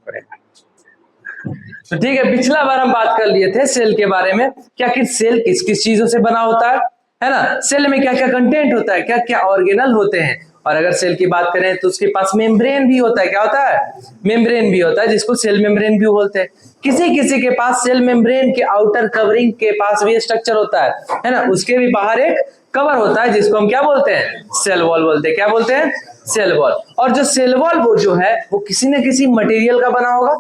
पड़ेगा। तो ठीक है, पिछला बार हम बात कर लिए थे सेल के बारे में, क्या कि सेल किस किस चीजों से बना होता है ना, सेल में क्या क्या कंटेंट होता है, क्या क्या ऑर्गेनल होते हैं। और अगर सेल की बात करें तो उसके पास मेम्ब्रेन भी होता है। क्या होता है? मेम्ब्रेन भी होता है, जिसको सेल मेम्ब्रेन भी बोलते हैं। किसी किसी के पास सेल मेम्ब्रेन के आउटर कवरिंग के पास भी स्ट्रक्चर होता है ना, उसके भी बाहर एक कवर होता है जिसको हम क्या बोलते हैं? सेल वॉल बोलते हैं। क्या बोलते हैं? Cell wall. और जो सेल वॉल वो जो है वो किसी न किसी मटेरियल का बना होगा।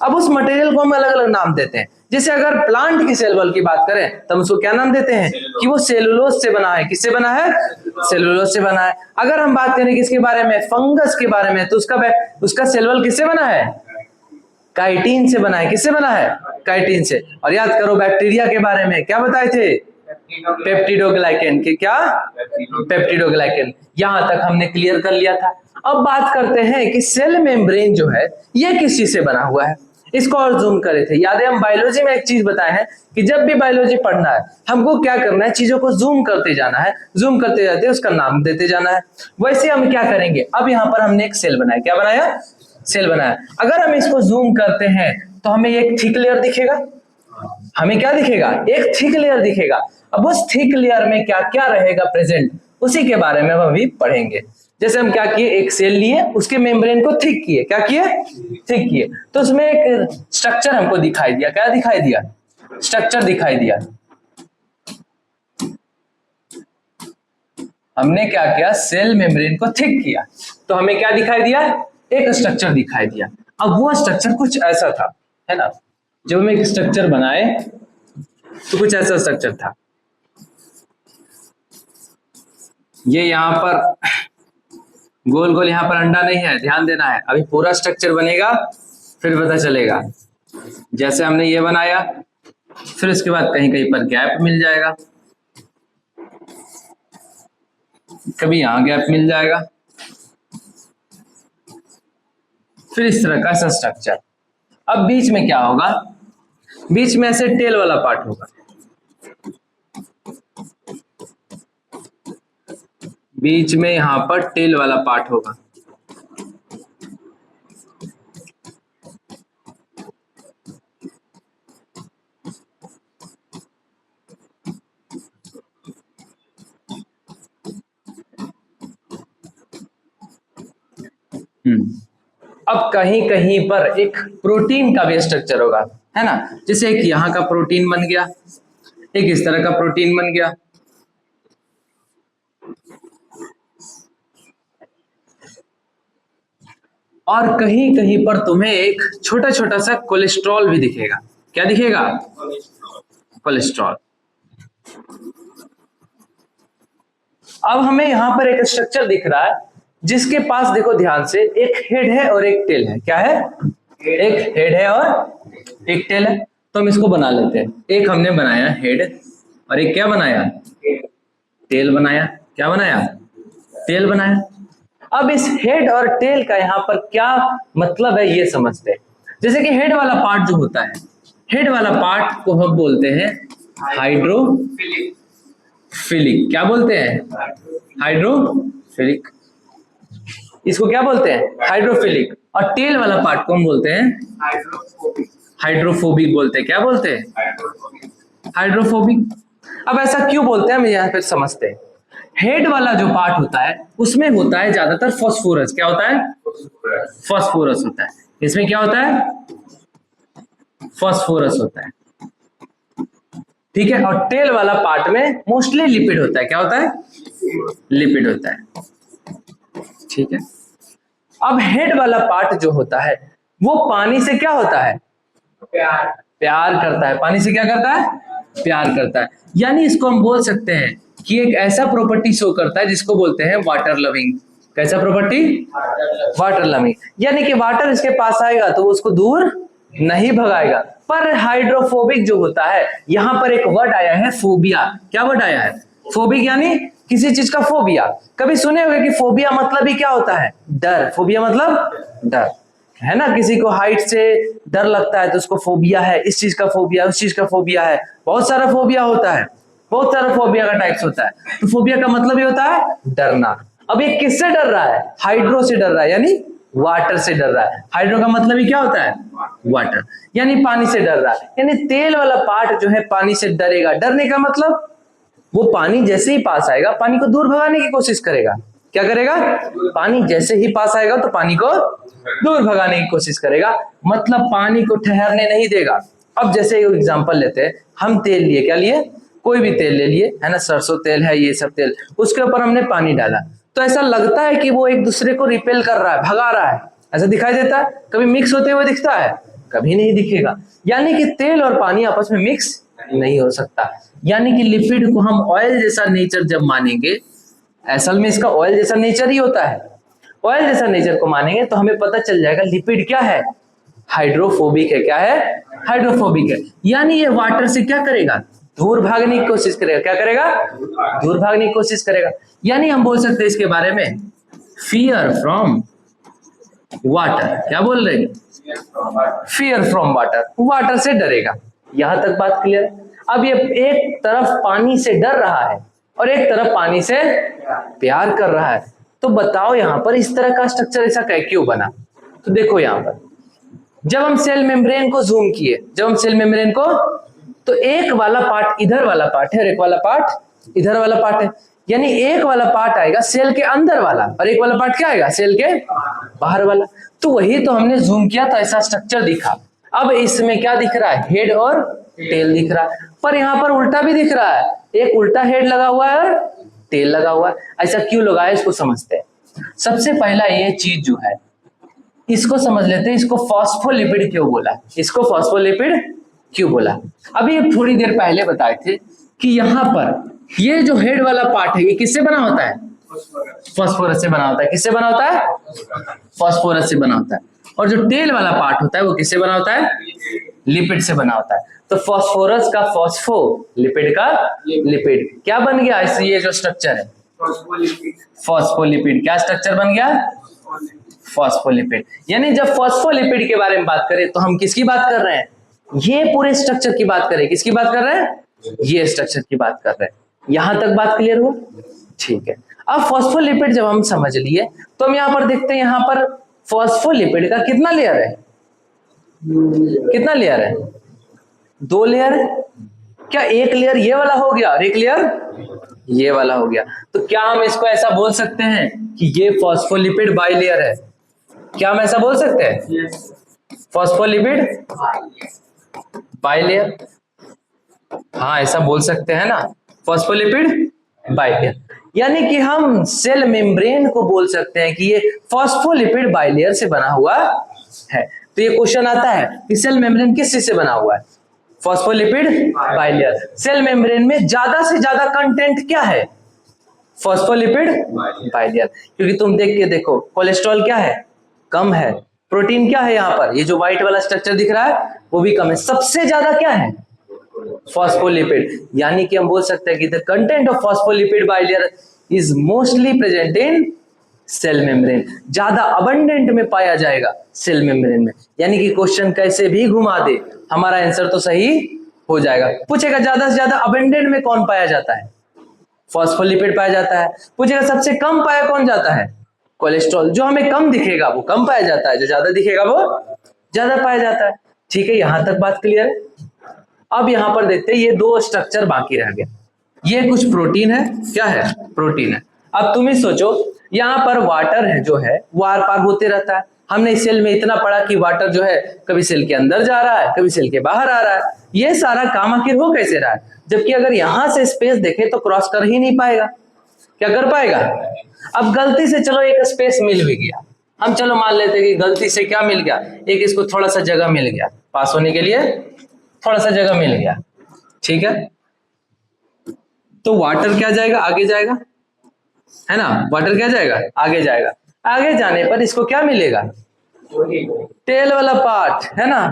अब उस मटेरियल को हम अलग अलग नाम देते हैं। जैसे अगर प्लांट की सेल वॉल की बात करें तो हम उसको क्या नाम देते हैं कि वो सेलुलोज से बना है। किससे बना है? सेलुलोज से बना है। अगर हम बात करें किसके बारे में? फंगस के बारे में, तो उसका सेल वॉल किससे बना है? काइटिन से बना है। किससे बना है? काइटिन से। और याद करो बैक्टीरिया के बारे में क्या बताए थे? पेप्टिडोग्लाइकेन के। क्या? पेप्टिडोग्लाइकेन। यहां तक हमने क्लियर कर लिया था। अब बात करते हैं कि सेल मेम्ब्रेन जो है ये किस चीज से बना हुआ है। इसको और जूम करे थे। याद है हम बायोलॉजी में एक चीज बताए हैं कि जब भी बायोलॉजी पढ़ना है हमको क्या करना है? चीजों को जूम करते जाना है, जूम करते जाते उसका नाम देते जाना है। वैसे हम क्या करेंगे, अब यहाँ पर हमने एक सेल बनाया। क्या बनाया? सेल बनाया। अगर हम इसको जूम करते हैं तो हमें एक थिक लेयर दिखेगा। हमें क्या दिखेगा? एक थिक लेयर दिखेगा। अब उस थिक लेयर में क्या क्या रहेगा प्रेजेंट, उसी के बारे में हम अभी पढ़ेंगे। जैसे हम क्या किए, एक सेल लिए, उसके मेम्ब्रेन को थिक किए। क्या किए? थिक किए। तो उसमें एक स्ट्रक्चर हमको दिखाई दिया। क्या दिखाई दिया? स्ट्रक्चर दिखाई दिया। हमने क्या किया? सेल मेम्ब्रेन को थिक किया तो हमें क्या दिखाई दिया? एक स्ट्रक्चर दिखाई दिया। अब वो स्ट्रक्चर कुछ ऐसा था, है ना। जब हम एक स्ट्रक्चर बनाए तो कुछ ऐसा स्ट्रक्चर था। ये यहां पर गोल गोल यहां पर अंडा नहीं है, ध्यान देना है। अभी पूरा स्ट्रक्चर बनेगा फिर पता चलेगा। जैसे हमने ये बनाया, फिर उसके बाद कहीं कहीं पर गैप मिल जाएगा, कभी यहां गैप मिल जाएगा, फिर इस तरह का ऐसा स्ट्रक्चर। अब बीच में क्या होगा? बीच में ऐसे टेल वाला पार्ट होगा। बीच में यहां पर टेल वाला पार्ट होगा। अब कहीं कहीं पर एक प्रोटीन का भी स्ट्रक्चर होगा, है ना। जैसे एक यहाँ का प्रोटीन बन गया, एक इस तरह का प्रोटीन बन गया। और कहीं कहीं पर तुम्हें एक छोटा छोटा सा कोलेस्ट्रॉल भी दिखेगा। क्या दिखेगा? कोलेस्ट्रॉल। अब हमें यहां पर एक स्ट्रक्चर दिख रहा है जिसके पास देखो ध्यान से, एक हेड है और एक टेल है। क्या है? एक हेड है और एक टेल है। तो हम इसको बना लेते हैं। एक हमने बनाया हेड और एक क्या बनाया? टेल बनाया। क्या बनाया? टेल बनाया। अब इस हेड और टेल का यहाँ पर क्या मतलब है ये समझते हैं। जैसे कि हेड वाला पार्ट जो होता है, हेड वाला पार्ट को हम बोलते हैं हाइड्रोफिलिक। क्या बोलते हैं? हाइड्रोफिलिक। इसको क्या बोलते हैं? हाइड्रोफिलिक। और टेल वाला पार्ट को हम बोलते हैं हाइड्रोफोबिक बोलते हैं। क्या बोलते हैं? हाइड्रोफोबिक। अब ऐसा क्यों बोलते हैं हम यहाँ पे समझते हैं। हेड वाला जो पार्ट होता है उसमें होता है ज्यादातर फास्फोरस। क्या होता है? फास्फोरस होता है। इसमें क्या होता है? फास्फोरस होता है। ठीक है। और टेल वाला पार्ट में मोस्टली लिपिड होता है। क्या होता है? लिपिड होता है। ठीक है। अब हेड वाला पार्ट जो होता है वो पानी से क्या होता है? प्यार करता है। पानी से क्या करता है? प्यार करता है। यानी इसको हम बोल सकते हैं कि एक ऐसा प्रॉपर्टी शो करता है जिसको बोलते हैं वाटर लविंग। कैसा प्रॉपर्टी? Water loving. यानी कि वाटर इसके पास आएगा तो वो उसको दूर नहीं भगाएगा। पर हाइड्रोफोबिक जो होता है, यहां पर एक वर्ड आया है फोबिया। क्या वर्ड आया है? फोबिक, यानी किसी चीज का फोबिया। कभी सुने होंगे कि फोबिया मतलब ही क्या होता है? डर। फोबिया मतलब डर, है ना। किसी को हाइट से डर लगता है तो उसको फोबिया है। इस चीज का फोबिया, उस चीज का फोबिया है। बहुत सारा फोबिया होता है, बहुत सारा फोबिया का टाइप्स होता है। तो फोबिया का मतलब ये होता है डरना। अब ये किससे डर रहा है? हाइड्रो से डर रहा है, यानी वाटर से डर रहा है। हाइड्रो का मतलब ही क्या होता है? वाटर, यानी पानी से डर रहा है। यानी तेल वाला पार्ट जो है पानी से डरेगा। डरने का मतलब वो पानी जैसे ही पास आएगा पानी को दूर भगाने की कोशिश करेगा। क्या करेगा? पानी जैसे ही पास आएगा तो पानी को दूर भगाने की कोशिश करेगा, मतलब पानी को ठहरने नहीं देगा। अब जैसे एग्जांपल लेते हैं, हम तेल लिए, क्या लिए? कोई भी तेल ले लिए, है ना, सरसों तेल है, ये सब तेल, उसके ऊपर हमने पानी डाला तो ऐसा लगता है कि वो एक दूसरे को रिपेल कर रहा है, भगा रहा है, ऐसा दिखाई देता है? कभी मिक्स होते हुए दिखता है? कभी नहीं दिखेगा। यानी कि तेल और पानी आपस में मिक्स नहीं हो सकता। यानी कि लिपिड को हम ऑयल जैसा नेचर जब मानेंगे, असल में इसका ऑयल जैसा नेचर ही होता है, ऑयल जैसा नेचर को मानेंगे तो हमें पता चल जाएगा लिपिड क्या है? हाइड्रोफोबिक है। क्या है? हाइड्रोफोबिक है। यानी ये वाटर से क्या करेगा? दूर भागने की कोशिश करेगा। क्या करेगा? दूर भागने की कोशिश करेगा। यानी हम बोल सकते हैं इसके बारे में फियर फ्रॉम वाटर। क्या बोल रहे हैं? फियर फ्रॉम वाटर, वाटर से डरेगा। यहां तक बात क्लियर? अब ये एक तरफ पानी से डर रहा है और एक तरफ पानी से प्यार कर रहा है, तो बताओ यहां पर इस तरह का स्ट्रक्चर ऐसा क्यों बना? तो देखो यहां पर जब हम सेल मेम्ब्रेन को जूम किए, जब हम सेल मेम्ब्रेन को, तो एक वाला पार्ट इधर वाला पार्ट है और एक वाला पार्ट इधर वाला पार्ट है। यानी एक वाला पार्ट आएगा सेल के अंदर वाला और एक वाला पार्ट क्या आएगा? सेल के बाहर वाला। तो वही तो हमने जूम किया तो ऐसा स्ट्रक्चर दिखा। अब इसमें क्या दिख रहा है? हेड और टेल दिख रहा है, पर यहाँ पर उल्टा भी दिख रहा है, एक उल्टा हेड लगा हुआ है और टेल लगा हुआ है। ऐसा क्यों लगा है इसको समझते हैं। सबसे पहला ये चीज जो है इसको समझ लेते हैं, इसको फॉस्फोलिपिड क्यों बोला? इसको फॉस्फोलिपिड क्यों बोला? अभी थोड़ी देर पहले बताए थे कि यहाँ पर ये जो हेड वाला पार्ट है ये किससे बना होता है? फास्फोरस से बना होता है। किससे बना होता है? फास्फोरस से बना होता है। और जो टेल वाला पार्ट होता है वो किससे बना होता है? लिपिड से बना होता है। तो फास्फोरस का फॉस्फो, लिपिड का लिपिड, क्या बन गया? ये जो स्ट्रक्चर है फॉस्फोलिपिड। क्या स्ट्रक्चर बन गया? फॉस्फोलिपिड। यानी जब फॉस्फोलिपिड के बारे में बात करें तो हम किसकी बात कर रहे हैं? ये पूरे स्ट्रक्चर की बात करें। किसकी बात कर रहे हैं? ये स्ट्रक्चर की बात कर रहे हैं। यहां तक बात क्लियर हुआ? ठीक है। अब फॉस्फोलिपिड जब हम समझ लिए तो हम यहां पर देखते हैं, यहां पर फॉस्फोलिपिड का कितना लेयर है? कितना लेयर है? 2 लेयर है। क्या एक लेयर ये वाला हो गया और एक लेयर ये वाला हो गया? तो क्या हम इसको ऐसा बोल सकते हैं कि ये फॉस्फोलिपिड बाइलेयर है? क्या हम ऐसा बोल सकते हैं? फॉस्फोलिपिड बाइलेयर, हाँ ऐसा बोल सकते हैं ना, फॉस्फोलिपिड बाइलेयर। यानी कि हम सेल मेम्ब्रेन को बोल सकते हैं कि ये फॉस्फोलिपिड बाइलेयर से बना हुआ है। तो ये क्वेश्चन आता है कि सेल मेम्ब्रेन किस चीज से बना हुआ है? Phospholipid bilayer. सेल मेम्ब्रेन में ज्यादा से ज्यादा कंटेंट क्या है? Phospholipid bilayer. क्योंकि तुम देख के देखो, कोलेस्ट्रॉल क्या है? कम है। प्रोटीन क्या है? यहाँ पर ये जो व्हाइट वाला स्ट्रक्चर दिख रहा है वो भी कम है। सबसे ज्यादा क्या है? फॉस्फोलिपिड। यानी कि हम बोल सकते हैं कि the content of phospholipid bilayer is mostly present in cell membrane. ज्यादा अबंडेंट में पाया जाएगा सेल मेम्ब्रेन में। यानी कि क्वेश्चन कैसे भी घुमा दे हमारा आंसर तो सही हो जाएगा। पूछेगा ज्यादा से ज्यादा अबंडेंट में कौन पाया जाता है? फॉस्फोलिपिड पाया जाता है। पूछेगा सबसे कम पाया कौन जाता है? कोलेस्ट्रॉल। जो हमें कम दिखेगा वो कम पाया जाता है, जो ज्यादा दिखेगा वो ज्यादा पाया जाता है। ठीक है, यहां तक बात क्लियर है। अब यहां पर देखते हैं, ये 2 स्ट्रक्चर बाकी रह गया। ये कुछ प्रोटीन है, क्या है? प्रोटीन है। अब तुम ही सोचो, यहाँ पर वाटर है जो है वो आर पार होते रहता है। हमने इस सेल में इतना पढ़ा कि वाटर जो है कभी सेल के अंदर जा रहा है, कभी सेल के बाहर आ रहा है। ये सारा काम आखिर हो कैसे रहा है? जबकि अगर यहां से स्पेस देखे तो क्रॉस कर ही नहीं पाएगा। क्या कर पाएगा? अब गलती से चलो एक स्पेस मिल भी गया, हम चलो मान लेते हैं कि गलती से क्या मिल गया, एक इसको थोड़ा सा जगह मिल गया, पास होने के लिए थोड़ा सा जगह मिल गया, ठीक है। तो वाटर क्या जाएगा? आगे जाएगा, है ना। वाटर क्या जाएगा? आगे जाएगा। आगे जाने पर इसको क्या मिलेगा? तेल वाला पार्ट, है ना।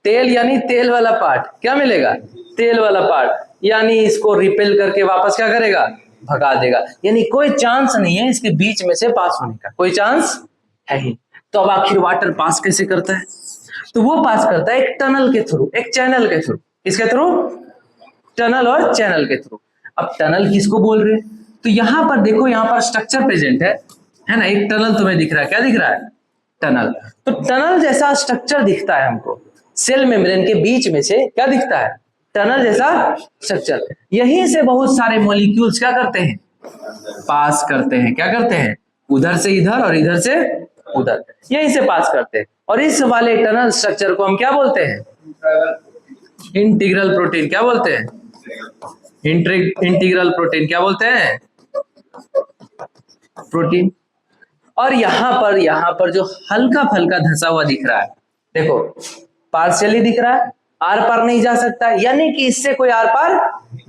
तेल यानी तेल वाला पार्ट क्या मिलेगा? तेल वाला पार्ट। यानी इसको रिपेल करके वापस क्या करेगा? भगा देगा। यानी कोई चांस नहीं है इसके बीच में से पास होने का, कोई चांस है ही। तो अब आखिर वाटर पास कैसे करता है? तो वो पास करता है एक टनल के थ्रू, एक चैनल के थ्रू। किसके थ्रू? टनल और चैनल के थ्रू। अब टनल किसको बोल रहे हैं? तो यहां पर देखो, यहां पर स्ट्रक्चर प्रेजेंट है ना। एक टनल तुम्हें दिख रहा है, क्या दिख रहा है? टनल। तो टनल जैसा स्ट्रक्चर दिखता है हमको, सेल मेम्ब्रेन के बीच में से क्या दिखता है, टनल जैसा स्ट्रक्चर। यहीं से बहुत सारे मॉलिक्यूल्स क्या करते हैं, पास करते हैं। क्या करते हैं, उधर से इधर और इधर से उधर, यहीं से पास करते हैं। और इस वाले टनल स्ट्रक्चर को हम क्या बोलते हैं, इंटीग्रल प्रोटीन। क्या बोलते हैं, इंटीग्रल प्रोटीन। क्या बोलते हैं, प्रोटीन। और यहां पर जो हल्का फल्का धंसा हुआ दिख रहा है, देखो पार्शियली दिख रहा है, आर पार नहीं जा सकता, यानी कि इससे कोई आर पार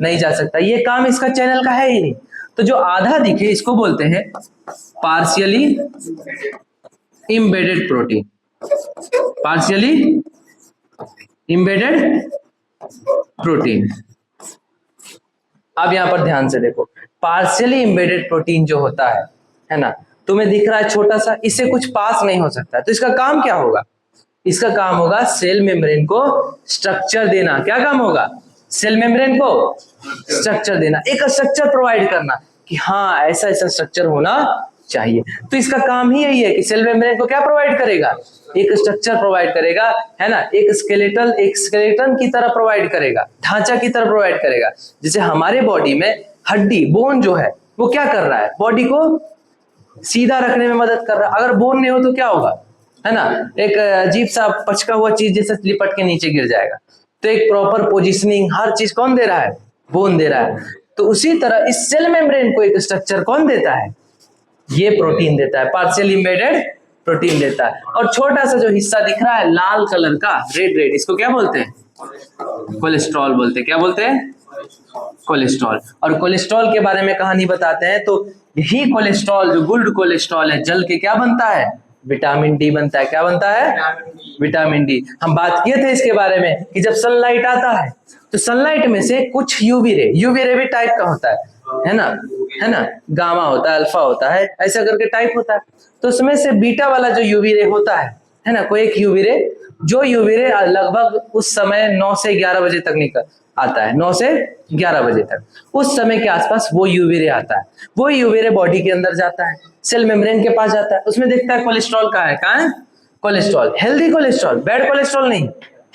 नहीं जा सकता, ये काम इसका चैनल का है ही नहीं। तो जो आधा दिखे इसको बोलते हैं partially embedded protein. Partially embedded protein. अब यहां पर ध्यान से देखो, पार्शियली इम्बेडेड प्रोटीन जो होता है ना, तुम्हें दिख रहा है छोटा सा, इससे कुछ पास नहीं हो सकता। तो इसका काम क्या होगा, इसका काम होगा सेल मेम्ब्रेन को स्ट्रक्चर देना। क्या काम होगा, सेल मेम्ब्रेन को स्ट्रक्चर देना, एक स्ट्रक्चर प्रोवाइड करना कि हाँ ऐसा ऐसा स्ट्रक्चर होना चाहिए। तो इसका काम ही यही है कि सेल मेम्ब्रेन को क्या प्रोवाइड करेगा, एक स्ट्रक्चर प्रोवाइड करेगा, है ना, एक स्केलेटन की तरह प्रोवाइड करेगा, ढांचा की तरह प्रोवाइड करेगा। जैसे हमारे बॉडी में हड्डी, बोन जो है वो क्या कर रहा है, बॉडी को सीधा रखने में मदद कर रहा है। अगर बोन नहीं हो तो क्या होगा, है ना, एक अजीब सा पचका हुआ चीज जैसे लिपट के नीचे गिर जाएगा। तो एक प्रॉपर पोजिशनिंग हर चीज कौन दे रहा है, बोन दे रहा है। तो उसी तरह इस सेल मेम्ब्रेन को एक स्ट्रक्चर कौन देता है, ये प्रोटीन देता है, पार्शियल इम्बेडेड प्रोटीन देता है। और छोटा सा जो हिस्सा दिख रहा है लाल कलर का, रेड रेड, इसको क्या बोलते हैं, कोलेस्ट्रॉल बोलते हैं। क्या बोलते हैं, कोलेस्ट्रॉल। और कोलेस्ट्रॉल के बारे में कहानी बताते हैं, तो यही कोलेस्ट्रॉल जो गुड कोलेस्ट्रॉल है, जल के क्या बनता है, विटामिन डी बनता है। क्या बनता है, विटामिन डी। हम बात किए थे इसके बारे में कि जब सनलाइट आता है तो सनलाइट में से कुछ यूवी रे भी टाइप का होता है ना, गामा होता है, अल्फा होता है, ऐसा करके टाइप होता है। तो उसमें से बीटा वाला जो यूवी रे होता है ना, कोई एक यूवी रे, जो यूवी रे लगभग उस समय 9 से 11 बजे तक निकल आता है, 9 से 11 बजे तक, उस समय के आसपास वो यूवी रे आता है। वो यूवी रे बॉडी के अंदर जाता है, सेल मेम्ब्रेन के पास जाता है, उसमें देखता है कोलेस्ट्रॉल कहाँ है, cholesterol, healthy cholesterol, bad cholesterol नहीं,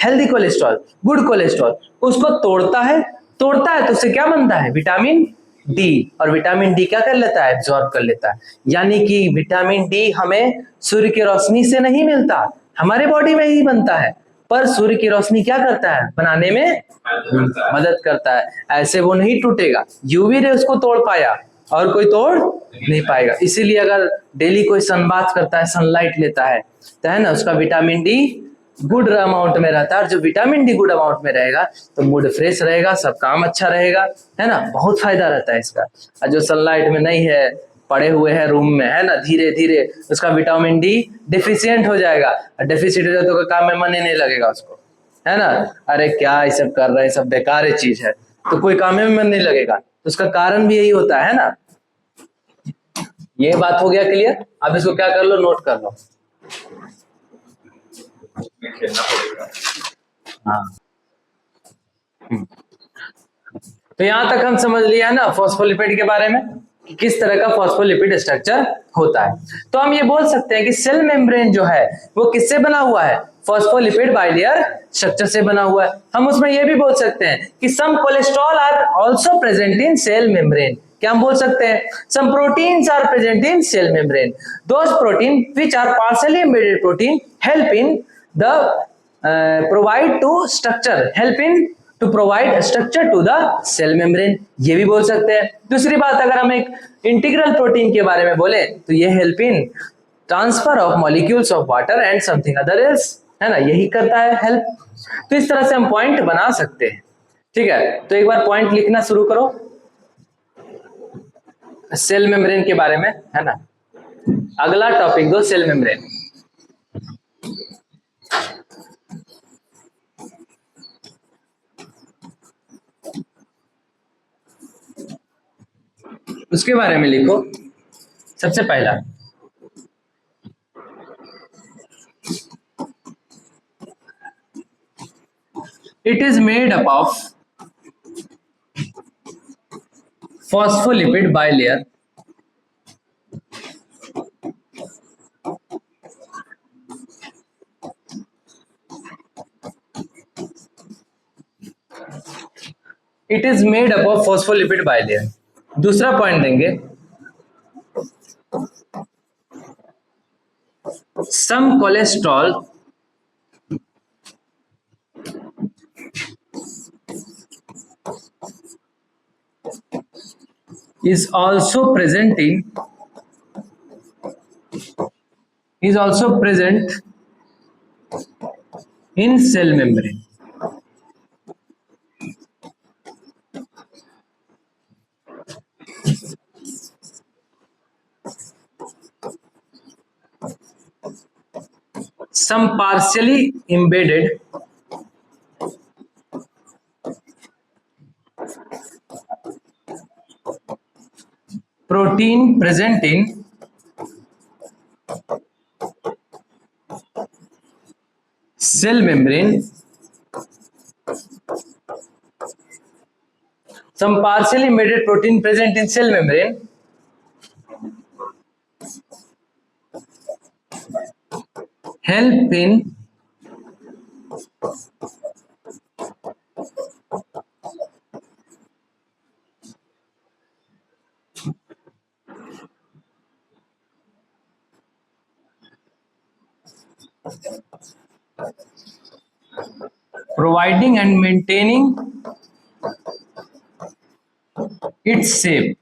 हेल्दी कोलेस्ट्रॉल, गुड कोलेस्ट्रॉल। उसको तोड़ता है तो उससे क्या बनता है, विटामिन डी। और विटामिन डी क्या कर लेता है, एब्जॉर्ब कर लेता है। यानी कि विटामिन डी हमें सूर्य की रोशनी से नहीं मिलता, हमारे बॉडी में ही बनता है, पर सूर्य की रोशनी क्या करता है, बनाने में मदद करता है। ऐसे वो नहीं टूटेगा, यूवी रे उसको तोड़ पाया और कोई तोड़ नहीं पाएगा। इसीलिए अगर डेली कोई सनबाथ करता है, सनलाइट लेता है, तो है ना, उसका विटामिन डी गुड अमाउंट में रहता है। और जो विटामिन डी गुड अमाउंट में रहेगा तो मूड फ्रेश रहेगा, सब काम अच्छा रहेगा, है ना, बहुत फायदा रहता है इसका। और जो सनलाइट में नहीं है, पड़े हुए हैं रूम में, है ना, धीरे धीरे उसका विटामिन डी डिफिशियंट हो जाएगा। और डिफिशियंट हो जाए तो काम में मन ही नहीं लगेगा उसको, है ना, अरे क्या ये सब कर रहे हैं, सब बेकार चीज है, तो कोई काम में मन नहीं लगेगा। तो उसका कारण भी यही होता है ना। ये बात हो गया क्लियर। अब इसको क्या कर लो, नोट कर लो। हाँ, तो यहां तक हम समझ लिया है ना फॉस्फोलिपिड के बारे में कि किस तरह का फॉस्फोलिपिड स्ट्रक्चर होता है। तो हम ये बोल सकते हैं कि सेल मेम्ब्रेन जो है वो किससे बना हुआ है, फॉस्फोलिपिड बाइलेयर स्ट्रक्चर से बना हुआ है। हम उसमें ये भी बोल सकते हैं कि some cholesterol are also present in cell membrane. क्या हम बोल सकते हैं, some proteins are present in cell membrane, those protein which are partially embedded protein help in the provide to structure, help in to provide structure to the cell membrane, ये भी बोल सकते हैं। दूसरी बात, अगर हम एक इंटीग्रल प्रोटीन के बारे में बोले तो ये help in transfer of molecules of water and something other else, है ना, यही करता है हेल्प। तो इस तरह से हम पॉइंट बना सकते हैं। ठीक है, तो एक बार पॉइंट लिखना शुरू करो सेल मेम्ब्रेन के बारे में, है ना। अगला टॉपिक दो, सेल मेम्ब्रेन। उसके बारे में लिखो। सबसे पहला, it is made up of phospholipid bilayer it is made up of phospholipid bilayer. दूसरा पॉइंट देंगे, सम cholesterol is also present in cell membrane. Some partially embedded protein present in cell membrane, some partially embedded protein present in cell membrane help in providing and maintaining its shape,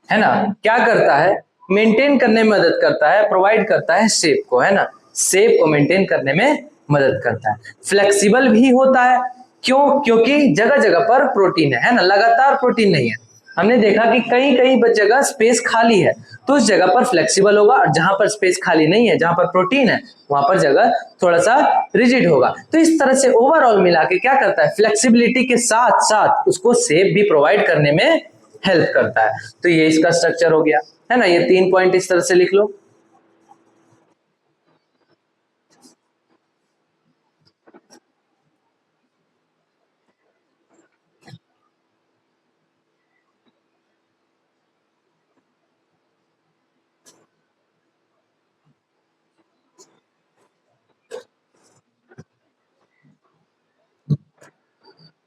है ना। क्या करता है, maintain करने में मदद करता है, प्रोवाइड करता है शेप को, है ना, शेप को मेंटेन करने में मदद करता है। फ्लेक्सिबल भी होता है, क्यों, क्योंकि जगह जगह पर प्रोटीन है ना, लगातार प्रोटीन नहीं है। हमने देखा कि कई कई जगह स्पेस खाली है, तो उस जगह पर फ्लेक्सिबल होगा, और जहां पर स्पेस खाली नहीं है, जहां पर प्रोटीन है, वहां पर जगह थोड़ा सा रिजिड होगा। तो इस तरह से ओवरऑल मिला के क्या करता है, फ्लेक्सिबिलिटी के साथ साथ उसको शेप भी प्रोवाइड करने में हेल्प करता है। तो ये इसका स्ट्रक्चर हो गया, है ना। ये 3 पॉइंट इस तरह से लिख लो।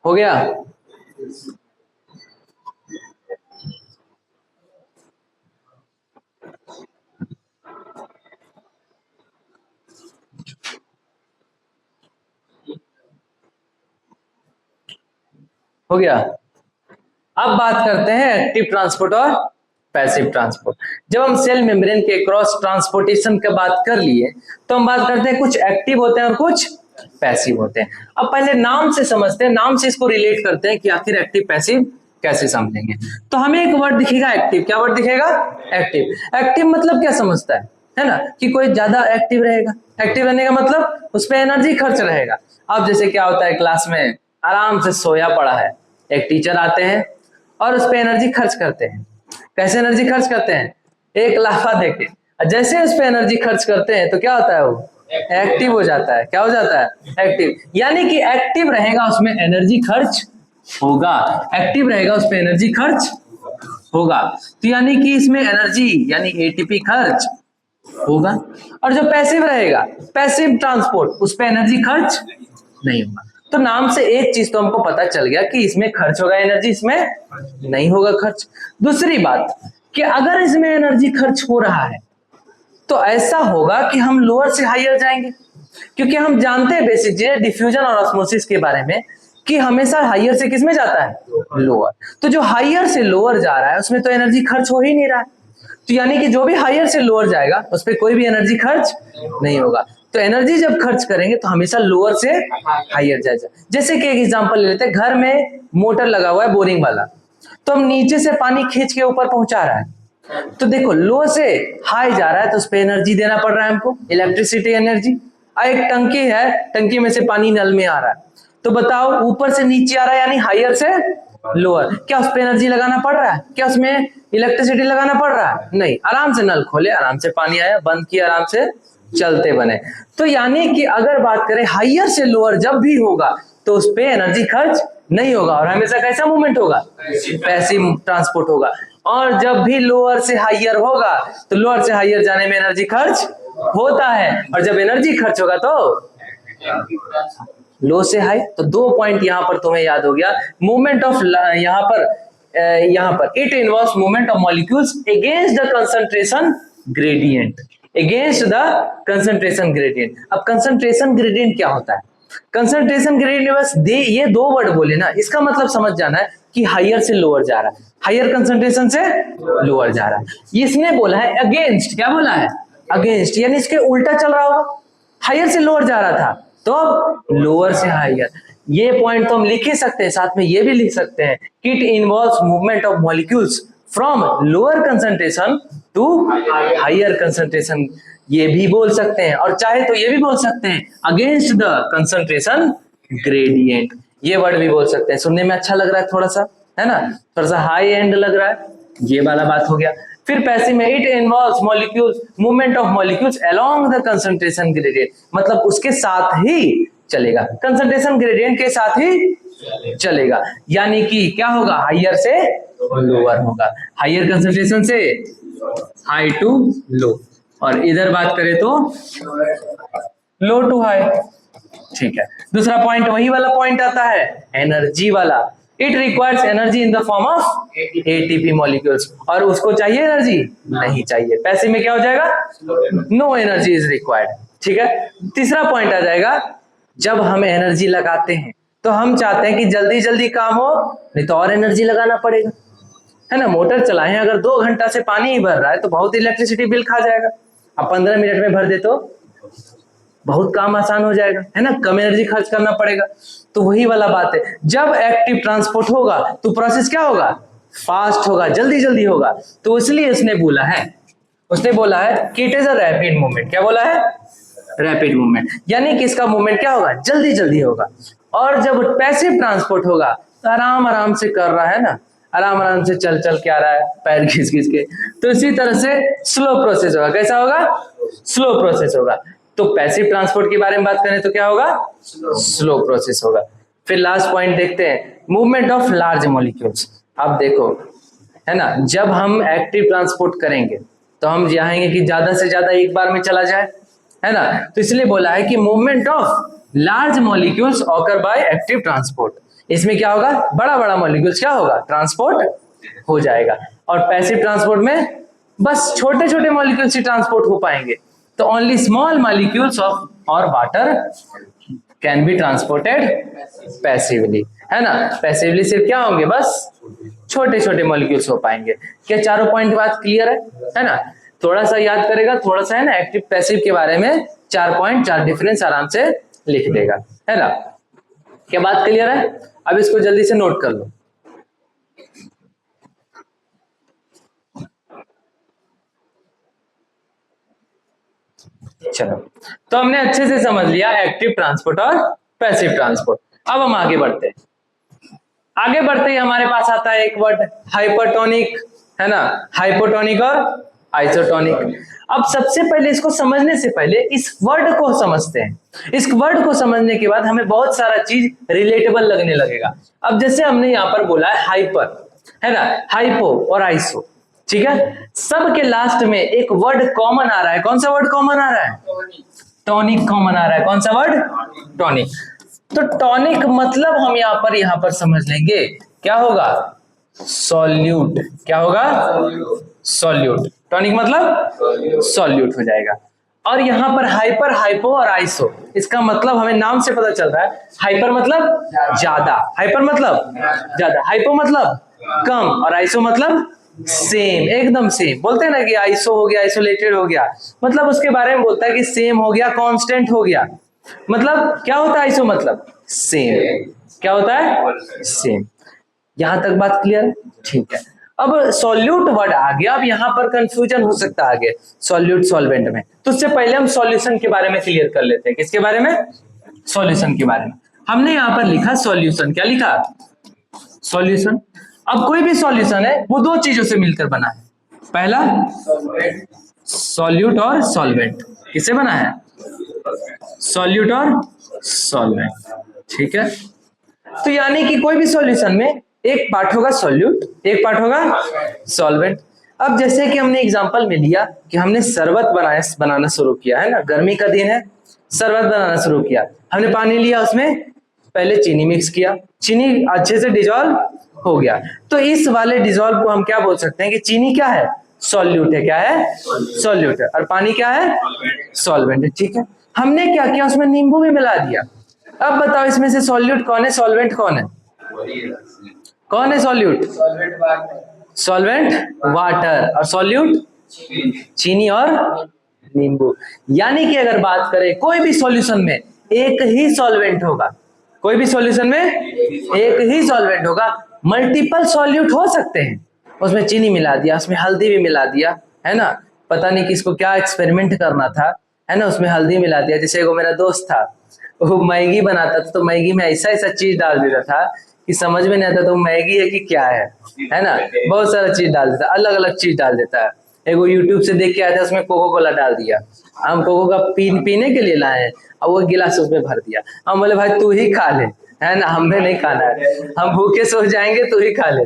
हो गया। हो गया। अब बात करते हैं एक्टिव ट्रांसपोर्ट और पैसिव ट्रांसपोर्ट। जब हम सेल मेम्ब्रेन के क्रॉस ट्रांसपोर्टेशन की बात कर लिए, तो हम बात करते हैं कुछ एक्टिव होते हैं और कुछ पैसिव होते हैं। अब पहले नाम से समझते हैं, नाम से इसको रिलेट करते हैं कि आखिर एक्टिव पैसिव कैसे समझेंगे। तो हमें एक वर्ड दिखेगा एक्टिव। क्या वर्ड दिखेगा, एक्टिव। एक्टिव मतलब क्या समझता है ना, कि कोई ज्यादा एक्टिव रहेगा। एक्टिव रहने का मतलब उस पर एनर्जी खर्च रहेगा। अब जैसे क्या होता है, क्लास में आराम से सोया पड़ा है, एक टीचर आते हैं और उस पर एनर्जी खर्च करते हैं। कैसे एनर्जी खर्च करते हैं, एक लाफा देके, जैसे उस पर एनर्जी खर्च करते हैं तो क्या होता है, वो एक्टिव हो जाता है। क्या हो जाता है, एक्टिव। यानी कि एक्टिव रहेगा उसमें एनर्जी खर्च होगा, एक्टिव रहेगा उस पर एनर्जी खर्च होगा। तो यानी कि इसमें एनर्जी यानी एटीपी खर्च होगा। और जो पैसिव रहेगा, पैसिव ट्रांसपोर्ट, उस पर एनर्जी खर्च नहीं होगा। तो नाम से एक चीज तो हमको पता चल गया कि इसमें खर्च होगा एनर्जी, इसमें नहीं होगा खर्च। दूसरी बात कि अगर इसमें एनर्जी खर्च हो रहा है तो ऐसा होगा कि हम लोअर से हायर जाएंगे, क्योंकि हम जानते हैं बेसिक डिफ्यूजन और ऑस्मोसिस के बारे में कि हमेशा हायर से किसमें जाता है, लोअर। तो जो हायर से लोअर जा रहा है उसमें तो एनर्जी खर्च हो ही नहीं रहा है। तो यानी कि जो भी हायर से लोअर जाएगा उस पर कोई भी एनर्जी खर्च नहीं होगा। तो एनर्जी जब खर्च करेंगे तो हमेशा लोअर से हायर जाएगा। जैसे कि एक एग्जांपल ले लेते हैं, घर में मोटर लगा हुआ है बोरिंग वाला, तो हम नीचे से पानी खींच के ऊपर पहुंचा रहा है, तो देखो लो से हाई जा रहा है तो उस पर एनर्जी देना पड़ रहा है हमको, इलेक्ट्रिसिटी एनर्जी। एक टंकी है, टंकी में से पानी नल में आ रहा है, तो बताओ ऊपर से नीचे आ रहा है यानी हायर से लोअर, क्या उस पर एनर्जी लगाना पड़ रहा है, क्या उसमें इलेक्ट्रिसिटी लगाना पड़ रहा है, नहीं। आराम से नल खोले, आराम से पानी आया, बंद किया, आराम से चलते बने। तो यानी कि अगर बात करें हायर से लोअर जब भी होगा तो उस पर एनर्जी खर्च नहीं होगा और हमेशा कैसा मूवमेंट होगा, पैसिव ट्रांसपोर्ट होगा। और जब भी लोअर से हायर होगा तो लोअर से हायर जाने में एनर्जी खर्च होता है, और जब एनर्जी खर्च होगा तो लो से हाई। तो 2 पॉइंट यहां पर तुम्हें याद हो गया। मूवमेंट ऑफ यहां पर it involves movement of molecules against the concentration gradient, against the concentration gradient. अब कंसंट्रेशन ग्रेडियंट क्या होता है? कंसंट्रेशन ग्रेडियंट बस ये 2 वर्ड बोले ना, इसका मतलब समझ जाना है कि हायर से लोअर जा रहा है, हायर कंसंट्रेशन से लोअर जा रहा है। इसने बोला है अगेंस्ट, क्या बोला है? अगेंस्ट, यानी इसके उल्टा चल रहा होगा, हायर से लोअर जा रहा था तो अब लोअर से हायर। ये पॉइंट तो हम लिख ही सकते हैं, साथ में ये भी लिख सकते हैं कि it involves movement of molecules from lower concentration to higher concentration, ये भी बोल सकते हैं। और चाहे तो ये भी बोल सकते हैं अगेंस्ट द कंसंट्रेशन ग्रेडियंट, ये वर्ड भी बोल सकते हैं। सुनने में अच्छा लग रहा है थोड़ा सा, है ना, थोड़ा सा हाई एंड लग रहा है, ये वाला बात हो गया। फिर पैसिव में it involves molecules, movement of molecules along the concentration gradient, मतलब उसके साथ ही चलेगा, कंसंट्रेशन ग्रेडियंट के साथ ही चलेगा। यानी कि क्या होगा? हायर से लोअर होगा, हायर कंसंट्रेशन से हाई टू लो, और इधर बात करें तो लो टू हाई। ठीक है, दूसरा पॉइंट वही वाला पॉइंट आता है, एनर्जी वाला। It requires energy in the form of ATP molecules, और उसको चाहिए एनर्जी? नहीं चाहिए। पैसिव में क्या हो जाएगा? No energy is required. ठीक है, तीसरा पॉइंट आ जाएगा, जब हम एनर्जी लगाते हैं तो हम चाहते हैं कि जल्दी जल्दी काम हो, नहीं तो और एनर्जी लगाना पड़ेगा, है ना। मोटर चलाएं, अगर 2 घंटा से पानी ही भर रहा है तो बहुत इलेक्ट्रिसिटी बिल खा जाएगा। अब 15 मिनट में भर दे तो बहुत काम आसान हो जाएगा, है ना, कम एनर्जी खर्च करना पड़ेगा। तो वही वाला बात है, जब एक्टिव ट्रांसपोर्ट होगा तो प्रोसेस क्या होगा? फास्ट होगा, जल्दी जल्दी होगा। तो इसलिए उसने बोला है कि it is a rapid movement. क्या बोला है? रैपिड मूवमेंट, यानी कि इसका मूवमेंट क्या होगा? जल्दी जल्दी होगा। और जब पैसिव ट्रांसपोर्ट होगा तो आराम आराम से कर रहा है ना, आराम आराम से चल चल के आ रहा है, पैर घिस घिस के। तो इसी तरह से स्लो प्रोसेस होगा। कैसा होगा? स्लो प्रोसेस होगा। तो पैसिव ट्रांसपोर्ट के बारे में बात करें तो क्या होगा? स्लो प्रोसेस होगा। फिर लास्ट पॉइंट देखते हैं, मूवमेंट ऑफ लार्ज मॉलिक्यूल्स। अब देखो, है ना, जब हम एक्टिव ट्रांसपोर्ट करेंगे तो हम चाहेंगे कि ज्यादा से ज्यादा एक बार में चला जाए, है ना। तो इसलिए बोला है कि movement of large molecules occur by active transport. इसमें क्या होगा? बड़ा बड़ा मॉलिक्यूल्स क्या होगा? ट्रांसपोर्ट हो जाएगा। और पैसिव ट्रांसपोर्ट में बस छोटे छोटे मॉलिक्यूल्स ही ट्रांसपोर्ट हो पाएंगे। तो ओनली स्मॉल मॉलिक्यूल्स ऑफ और water can be transported passively, है ना। पैसिवली सिर्फ क्या होंगे? बस छोटे छोटे मॉलिक्यूल्स हो पाएंगे। क्या चारों पॉइंट की बात क्लियर है ना। थोड़ा सा याद करेगा, थोड़ा सा, है ना, एक्टिव पैसिव के बारे में 4 पॉइंट, 4 डिफरेंस आराम से लिख देगा, है ना। क्या बात क्लियर है? अब इसको जल्दी से नोट कर लो। चलो, तो हमने अच्छे से समझ लिया एक्टिव ट्रांसपोर्ट और पैसिव ट्रांसपोर्ट। अब हम आगे बढ़ते हैं। आगे बढ़ते ही हमारे पास आता है एक वर्ड, हाइपरटोनिक, है ना, हाइपोटोनिक और आइसोटोनिक। अब सबसे पहले इसको समझने से पहले इस वर्ड को समझते हैं। इस वर्ड को समझने के बाद हमें बहुत सारा चीज रिलेटेबल लगने लगेगा। अब जैसे हमने यहाँ पर बोला है हाइपर, है ना, हाइपो और आइसो, ठीक है। सब के लास्ट में एक वर्ड कॉमन आ रहा है। कौन सा वर्ड कॉमन आ रहा है? टॉनिक कॉमन आ रहा है। कौन सा वर्ड? टॉनिक। तो टॉनिक मतलब हम यहाँ पर समझ लेंगे क्या होगा? सॉल्यूट। क्या होगा? सॉल्यूट। टॉनिक मतलब सॉल्यूट हो जाएगा। और यहाँ पर हाइपर, हाइपो और आइसो, इसका मतलब हमें नाम से पता चल रहा है। हाइपर मतलब ज्यादा, हाइपर मतलब ज्यादा, हाइपो मतलब कम, और आइसो मतलब सेम, एकदम सेम। बोलते हैं ना कि आइसो हो गया, आइसोलेटेड हो गया, मतलब उसके बारे में बोलता है कि सेम हो गया, कांस्टेंट हो गया। मतलब क्या होता है आइसो? मतलब सेम। क्या होता है? सेम। यहां तक बात क्लियर? ठीक है। अब सॉल्यूट वर्ड आ गया। अब यहां पर कंफ्यूजन हो सकता है आगे सॉल्यूट सॉल्वेंट में। तो उससे पहले हम सॉल्यूशन के बारे में क्लियर कर लेते हैं। किसके बारे में? सॉल्यूशन के बारे में। हमने यहां पर लिखा सॉल्यूशन। क्या लिखा? सॉल्यूशन। अब कोई भी सॉल्यूशन है वो 2 चीजों से मिलकर बना है। पहला सॉल्यूट और सॉल्वेंट। किससे बना है? सॉल्यूट और सॉल्वेंट, ठीक है। तो यानी कि कोई भी सॉल्यूशन में एक पार्ट होगा सॉल्यूट, एक पार्ट होगा सॉल्वेंट। अब जैसे कि हमने एग्जांपल में लिया कि हमने शरबत बनाना शुरू किया है ना, गर्मी का दिन है, शरबत बनाना शुरू किया, हमने पानी लिया, उसमें पहले चीनी मिक्स किया, चीनी अच्छे से डिजोल्व हो गया, तो इस वाले डिजोल्व को हम क्या बोल सकते हैं कि चीनी क्या है, सॉल्यूट है, क्या है, सॉल्यूट है, और पानी क्या है, सॉल्वेंट है। ठीक है, हमने क्या किया, उसमें नींबू भी मिला दिया। अब बताओ इसमें से सॉल्यूट कौन है, सॉल्वेंट कौन है, कौन है सॉल्यूट, सॉल्वेंट वाटर, और सॉल्यूट चीनी और नींबू। यानी कि अगर बात करें कोई भी सॉल्यूशन में एक ही सॉल्वेंट होगा, कोई भी सॉल्यूशन में एक ही सॉल्वेंट होगा, मल्टीपल सॉल्यूट हो सकते हैं, उसमें चीनी मिला दिया, उसमें हल्दी भी मिला दिया, है ना, पता नहीं किसको क्या एक्सपेरिमेंट करना था, है ना, उसमें हल्दी मिला दिया। जैसे वो मेरा दोस्त था, वो मैगी बनाता था, तो मैगी में ऐसा ऐसा चीज डाल देता था कि समझ में नहीं आता तो मैगी है कि क्या है ना, बहुत सारा चीज डाल देता, अलग अलग चीज डाल देता है। एक वो यूट्यूब से देख के आया था, उसमें कोको कोला डाल दिया, हम कोको का पीने के लिए लाए, और वो गिलास उसमें भर दिया, हम बोले भाई तू ही खा ले, है ना, हमें नहीं खाना है, हम भूखे सो जाएंगे, तू ही खा ले,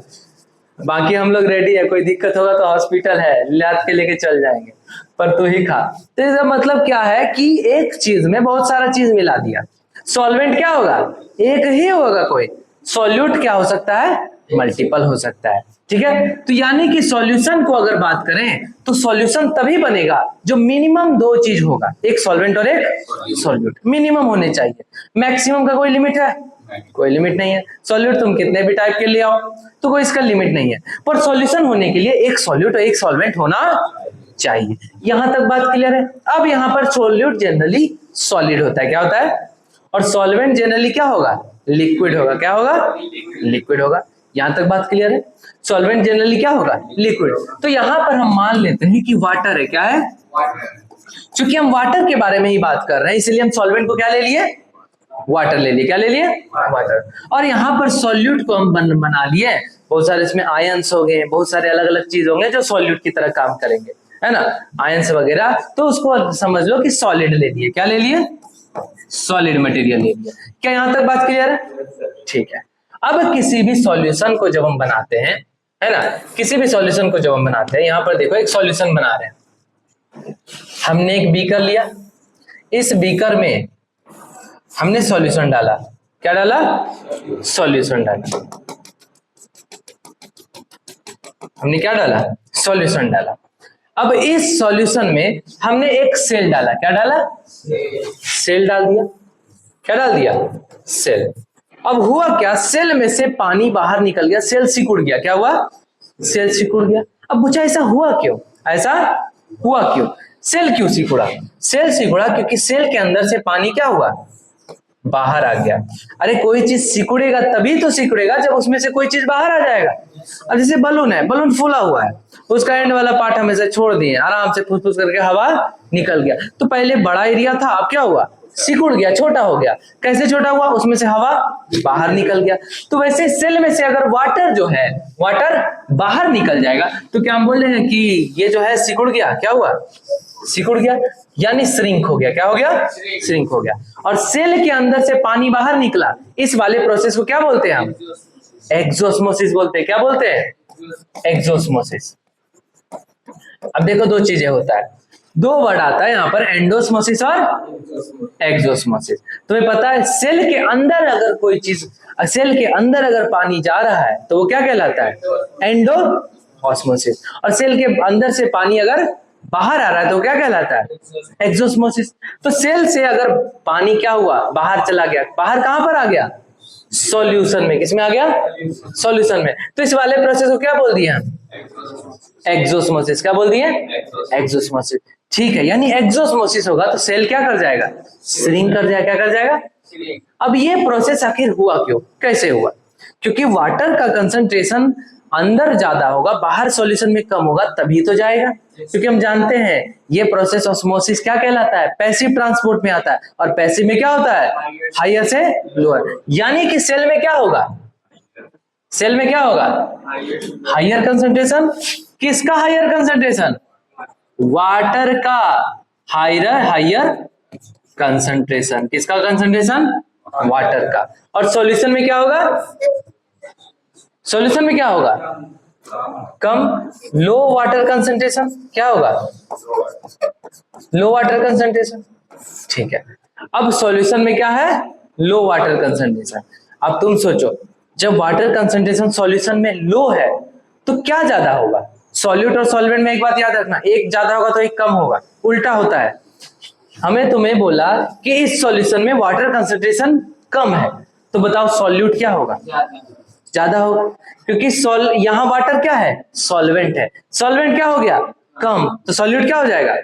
बाकी हम लोग रेडी है, कोई दिक्कत होगा तो हॉस्पिटल है, लाद के लेके चल जाएंगे, पर तू ही खा। तो इसका मतलब क्या है कि एक चीज में बहुत सारा चीज मिला दिया। सॉल्वेंट क्या होगा, एक ही होगा कोई, सॉल्यूट क्या हो सकता है, मल्टीपल हो सकता है। ठीक है, तो यानी कि सॉल्यूशन को अगर बात करें तो सॉल्यूशन तभी बनेगा जो मिनिमम दो चीज होगा, एक सॉल्वेंट और एक सॉल्यूट, मिनिमम होने चाहिए। मैक्सिमम का कोई लिमिट है, कोई लिमिट नहीं है। सॉल्यूट तुम कितने भी टाइप के ले आओ तो कोई इसका लिमिट नहीं है, पर सॉल्यूशन होने के लिए एक सॉल्यूट और एक सॉल्वेंट होना चाहिए। यहां तक बात क्लियर है। अब यहां पर सॉल्यूट जनरली सॉलिड होता है, क्या होता है, और सॉल्वेंट जनरली क्या होगा, लिक्विड होगा, क्या होगा, लिक्विड होगा। यहां तक बात क्लियर है। सॉल्वेंट जनरली क्या होगा, लिक्विड। तो यहां पर हम मान लेते हैं कि वाटर है, क्या है, क्योंकि हम वाटर के बारे में ही बात कर रहे हैं, इसलिए हम सॉल्वेंट को क्या ले लिए, वाटर ले लिए, क्या ले लिए, वाटर। और यहाँ पर सॉल्यूट को हम बना लिए, बहुत सारे इसमें आयंस हो गए, बहुत सारे अलग अलग चीज होंगे जो सॉल्यूट की तरह काम करेंगे, है ना, आयंस वगैरह, तो उसको समझ लो कि सॉलिड ले लिए, क्या ले लिए, सॉलिड मटेरियल ले लिया। क्या यहां तक बात क्लियर है, ठीक है। अब किसी भी सॉल्यूशन को जब हम बनाते हैं, है ना, किसी भी सॉल्यूशन को जब हम बनाते हैं, यहां पर देखो एक सॉल्यूशन बना रहे हैं, हमने एक बीकर लिया, इस बीकर में हमने सॉल्यूशन डाला, क्या डाला, सॉल्यूशन डाला, हमने क्या डाला, सॉल्यूशन डाला। अब इस सॉल्यूशन में हमने एक सेल डाला, क्या डाला, सेल डाल दिया, क्या डाल दिया, सेल। अब हुआ क्या, सेल में से पानी बाहर निकल गया, सेल सिकुड़ गया, क्या हुआ, सेल सिकुड़ गया। अब पूछा ऐसा हुआ क्यों, ऐसा हुआ क्यों, सेल क्यों सिकुड़ा, सेल सिकुड़ा क्योंकि सेल के अंदर से पानी क्या हुआ, बाहर आ गया। अरे कोई चीज सिकुड़ेगा तभी तो सिकुड़ेगा जब उसमें से कोई चीज बाहर आ जाएगा। अब जैसे बलून है, बलून फूला हुआ है, उसका एंड वाला पार्ट हमेशा छोड़ दिए, आराम से फुस फुस करके हवा निकल गया, तो पहले बड़ा एरिया था, अब क्या हुआ, सिकुड़ गया, छोटा हो गया। कैसे छोटा हुआ, उसमें से हवा बाहर निकल गया। तो वैसे सेल में से अगर वाटर जो है, वाटर बाहर निकल जाएगा तो क्या हम बोल रहे हैं कि ये जो है सिकुड़ गया, क्या हुआ, सिकुड़ गया, यानी श्रिंक हो गया, क्या हो गया, श्रिंक हो गया। और सेल के अंदर से पानी बाहर निकला, इस वाले प्रोसेस को क्या बोलते हैं हम, एक्सोस्मोसिस बोलते हैं, क्या बोलते हैं, एक्सोस्मोसिस। अब देखो दो चीजें होता है, दो वर्ड आता है यहाँ पर, एंडोस्मोसिस और एक्सोस्मोसिस। तुम्हें पता है सेल के अंदर अगर कोई चीज, सेल के अंदर अगर पानी जा रहा है तो वो क्या कहलाता है, एंडोऑस्मोसिस। और सेल के अंदर से पानी अगर बाहर आ रहा है तो क्या कहलाता है, एक्सोस्मोसिस। तो सेल से अगर पानी क्या हुआ, बाहर चला गया, बाहर कहां पर आ गया, सॉल्यूशन में, किसमें आ गया, सॉल्यूशन में। तो इस वाले प्रोसेस को क्या बोल दिया, एक्सोस्मोसिस, क्या बोल दिए, एक्सोस्मोसिस। ठीक है, यानी एक्सोस्मोसिस होगा तो सेल क्या कर जाएगा, श्रिंक कर जाएगा, क्या कर जाएगा। अब ये प्रोसेस आखिर हुआ क्यों, कैसे हुआ, क्योंकि वाटर का कंसंट्रेशन अंदर ज्यादा होगा, बाहर सॉल्यूशन में कम होगा, तभी तो जाएगा। क्योंकि हम जानते हैं ये प्रोसेस ऑस्मोसिस क्या कहलाता है, पैसिव ट्रांसपोर्ट में आता है, और पैसिव में क्या होता है, हायर से लोअर। यानी कि सेल में क्या होगा, सेल में क्या होगा, हायर कंसंट्रेशन। किसका हायर कंसंट्रेशन, वाटर का हायर कंसंट्रेशन, किसका कंसंट्रेशन, वाटर का। और सॉल्यूशन में क्या होगा, सॉल्यूशन में क्या होगा, कम। लो वाटर कंसंट्रेशन क्या होगा? लो वाटर कंसंट्रेशन। ठीक है, अब सॉल्यूशन में क्या है? लो वाटर कंसंट्रेशन। अब तुम सोचो, जब वाटर कंसंट्रेशन सॉल्यूशन में लो है तो क्या ज्यादा होगा? सॉल्यूट और सॉल्वेंट में एक बात याद रखना, एक ज्यादा होगा तो एक कम होगा, उल्टा होता है। हमें तुम्हें बोला कि इस सॉल्यूशन में वाटर कंसंट्रेशन कम है, तो बताओ सॉल्यूट क्या होगा? ज्यादा होगा, क्योंकि यहाँ वाटर क्या है? सॉल्वेंट है। सॉल्वेंट क्या हो गया? कम, तो सॉल्यूट क्या हो जाएगा?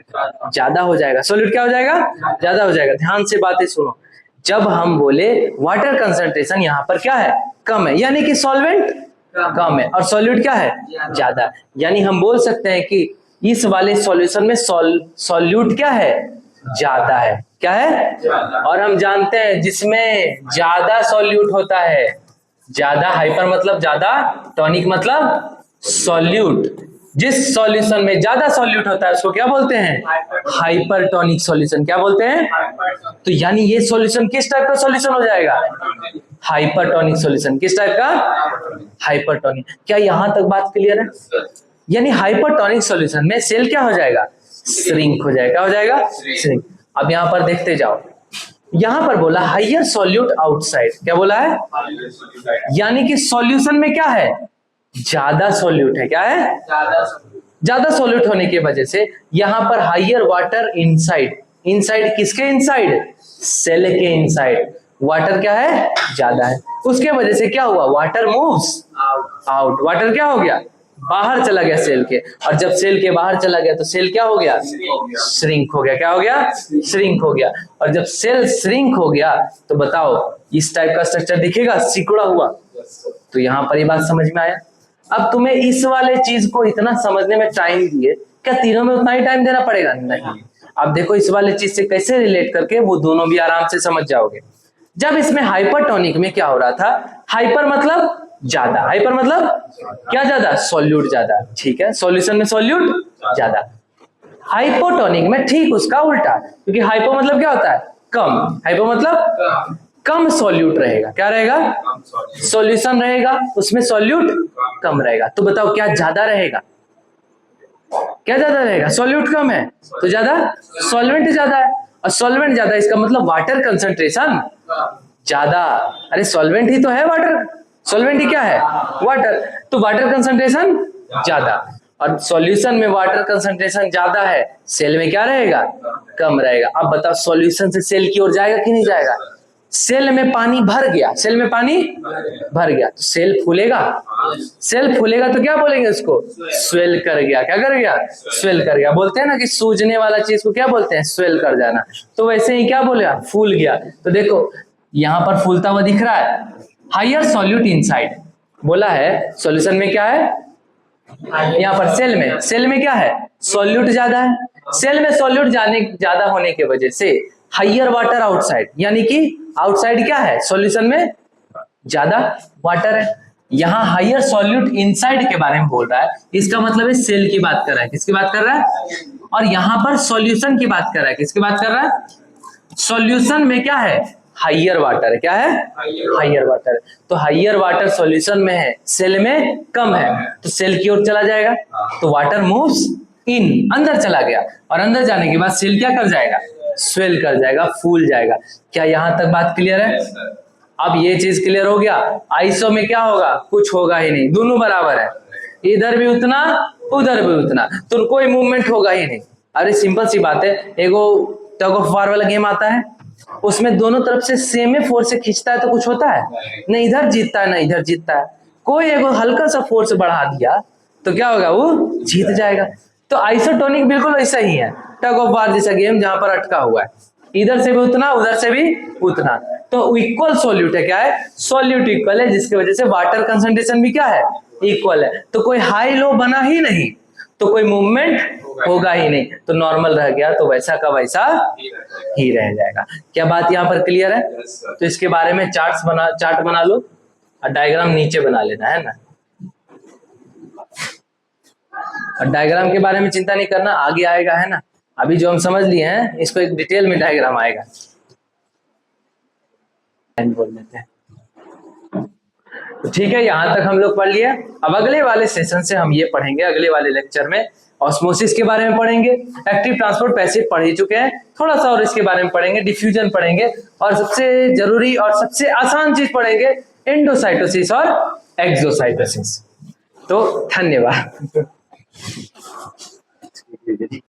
ज्यादा हो जाएगा। सॉल्यूट क्या हो जाएगा? ज्यादा हो जाएगा। ध्यान से बातें सुनो, जब हम बोले वाटर कंसंट्रेशन यहाँ पर क्या है? कम है, यानी कि सॉल्वेंट कम है और सॉल्यूट क्या है? ज्यादा। यानी हम बोल सकते हैं कि इस वाले सॉल्यूशन में सॉल्यूट क्या है? ज्यादा है। क्या है? और हम जानते हैं जिसमें ज्यादा सॉल्यूट होता है, ज्यादा, हाइपर मतलब ज्यादा, टॉनिक मतलब सॉल्यूट, जिस सॉल्यूशन में ज्यादा सॉल्यूट होता है उसको क्या बोलते हैं? Hypertonic solution. क्या बोलते हैं? तो यानी ये सॉल्यूशन किस टाइप का सॉल्यूशन हो जाएगा? Hypertonic solution. किस टाइप का? हाइपरटोनिक। क्या यहां तक बात क्लियर है? यानी हाइपरटोनिक सॉल्यूशन में सेल क्या हो जाएगा? श्रिंक हो जाएगा। क्या हो जाएगा? श्रिंक। अब यहां पर देखते जाओ, यहां पर बोला हाइयर सॉल्यूट आउटसाइड। क्या बोला है? यानी कि सॉल्यूशन में क्या है? ज्यादा सॉल्यूट है। क्या है? ज्यादा सॉल्यूट होने की वजह से यहां पर हाइयर वाटर इनसाइड। इनसाइड किसके इनसाइड? सेल के इनसाइड वाटर क्या है? ज्यादा है। उसके वजह से क्या हुआ? Water moves out. वाटर क्या हो गया? बाहर चला गया सेल के। और जब सेल के बाहर चला गया तो सेल क्या हो गया? श्रिंक हो गया। क्या हो गया? श्रिंक हो गया। और जब सेल श्रिंक हो गया तो बताओ इस टाइप का स्ट्रक्चर दिखेगा, सिकुड़ा हुआ। तो यहां पर ये बात समझ में आया। अब तुम्हें इस वाले चीज को इतना समझने में टाइम दिए, क्या तीनों में उतना ही टाइम देना पड़ेगा? नहीं। अब देखो इस वाले चीज से कैसे रिलेट करके वो दोनों भी आराम से समझ जाओगे। जब इसमें हाइपरटोनिक में क्या हो रहा था? हाइपर मतलब ज्यादा, हाइपर मतलब क्या? ज्यादा, सॉल्यूट ज्यादा। ठीक है, सॉल्यूशन में सॉल्यूट ज्यादा। हाइपोटोनिक में ठीक उसका उल्टा, क्योंकि हाइपो मतलब क्या होता है? कम। हाइपो मतलब कम सॉल्यूट रहेगा। क्या रहेगा? सॉल्यूशन रहेगा, उसमें सॉल्यूट कम रहेगा। तो बताओ क्या ज्यादा रहेगा? क्या ज्यादा रहेगा? सॉल्यूट कम है तो ज्यादा सॉल्वेंट ज्यादा है, और सॉल्वेंट ज्यादा इसका मतलब वाटर कंसंट्रेशन ज्यादा। अरे सॉल्वेंट ही तो है वाटर, सॉल्वेंट ही क्या है? वाटर। तो वाटर कंसंट्रेशन ज्यादा, और सॉल्यूशन में वाटर कंसंट्रेशन ज्यादा है, सेल में क्या रहेगा? कम रहेगा। अब बताओ सॉल्यूशन से सेल की ओर जाएगा कि नहीं जाएगा? सेल में पानी भर गया, सेल में पानी भर गया तो सेल फूलेगा। सेल फूलेगा तो क्या बोलेंगे उसको? स्वेल कर गया। क्या कर गया? स्वेल कर गया। बोलते हैं ना कि सूजने वाला चीज को क्या बोलते हैं? स्वेल कर जाना। तो वैसे ही क्या बोलेगा? फूल गया। तो देखो यहां पर फूलता हुआ दिख रहा है, हायर सॉल्यूट इनसाइड। बोला है सॉल्यूशन में क्या है? यहाँ पर सेल में क्या है? सॉल्यूट ज्यादा है। सेल में सॉल्यूट ज्यादा होने की वजह से हाइयर वाटर आउटसाइड, यानी कि आउटसाइड क्या है? सॉल्यूशन में ज्यादा वाटर है। यहाँ हाइयर सॉल्यूट इनसाइड के बारे में बोल रहा है, इसका मतलब है सेल की बात कर रहा है। किसकी बात कर रहा है? और यहाँ पर सॉल्यूशन की बात कर रहा है। किसकी बात कर रहा है? सॉल्यूशन में क्या है? हाइयर वाटर है। क्या है? Higher water. तो हाइयर वाटर सॉल्यूशन में है, सेल में कम है, तो सेल की ओर चला जाएगा। तो वाटर मूव्स इन, अंदर चला गया, और अंदर जाने के बाद सेल क्या कर जाएगा? स्वेल कर जाएगा, फूल जाएगा। क्या यहां तक बात क्लियर है? अब ये चीज क्लियर हो गया। आइसो में क्या होगा? कुछ होगा ही नहीं, दोनों बराबर है, इधर भी उतना उधर भी उतना, तो कोई मूवमेंट होगा ही नहीं। अरे सिंपल सी बात है, एगो टग ऑफ वार वाला गेम आता है, उसमें दोनों तरफ से सेम फोर्स से खींचता है तो कुछ होता है? नहीं इधर जीतता है ना इधर जीतता है। कोई एगो हल्का सा फोर्स बढ़ा दिया तो क्या होगा? वो जीत जाएगा। तो आइसोटोनिक बिल्कुल ऐसा ही है, टग ऑफ वार जैसा गेम जहां पर अटका हुआ है, इधर से भी उतना उधर से भी उतना, तो इक्वल सॉल्यूट है। क्या है? सॉल्यूट इक्वल है, जिसकी वजह से वाटर कंसंट्रेशन भी क्या है? इक्वल है। तो कोई हाई लो बना ही नहीं, तो कोई मूवमेंट होगा ही नहीं, तो नॉर्मल रह गया, तो वैसा का वैसा ही रह जाएगा। क्या बात यहां पर क्लियर है? तो इसके बारे में चार्ट बना लो और डायग्राम नीचे बना लेना है ना। और डायग्राम के बारे में चिंता नहीं करना, आगे आएगा है ना। अभी जो हम समझ लिए हैं इसको एक डिटेल में डायग्राम आएगा। बोल देते हैं तो ठीक है, यहां तक हम लोग पढ़ लिए। अब अगले वाले सेशन से हम ये पढ़ेंगे, अगले वाले लेक्चर में ऑस्मोसिस के बारे में पढ़ेंगे। एक्टिव ट्रांसपोर्ट पैसिव पढ़ ही चुके हैं, थोड़ा सा और इसके बारे में पढ़ेंगे, डिफ्यूजन पढ़ेंगे, और सबसे जरूरी और सबसे आसान चीज पढ़ेंगे एंडोसाइटोसिस और एक्सोसाइटोसिस। तो धन्यवाद।